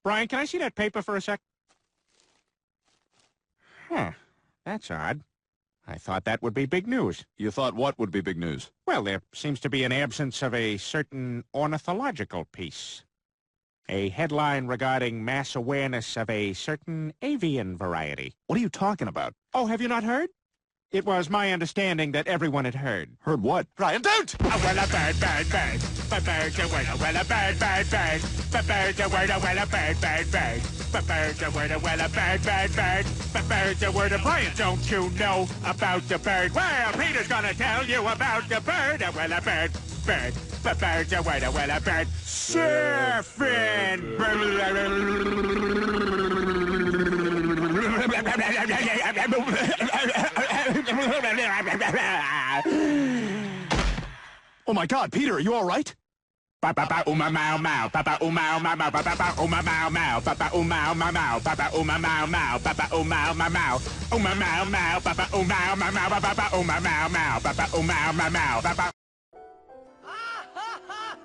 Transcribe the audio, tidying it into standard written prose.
Brian, can I see that paper for a sec? Huh. That's odd. I thought that would be big news. You thought what would be big news? Well, there seems to be an absence of a certain ornithological piece. A headline regarding mass awareness of a certain avian variety. What are you talking about? Oh, have you not heard? It was my understanding that everyone had heard. Heard what? Brian, don't! Oh, well, a bird, bird, bird. But bird's a word, well, a bird, bird, bird. But bird's a word, well, a bird, bird, bird. But bird's a word, well, a bird, bird, bird. But bird's a word, Brian, don't you know about the bird? Well, Peter's gonna tell you about the bird. Well, a bird, bird. But bird's a word, well, a bird. Surfing! Oh my God, Peter, are you all right? Papa uma mau mau, Papa uma mau mau, Papa uma mau mau, Papa uma mau mau, Papa uma mau mau, Papa uma mau mau, uma mau mau, Papa uma mau mau, Papa uma mau mau, Papa uma mau mau, Papa.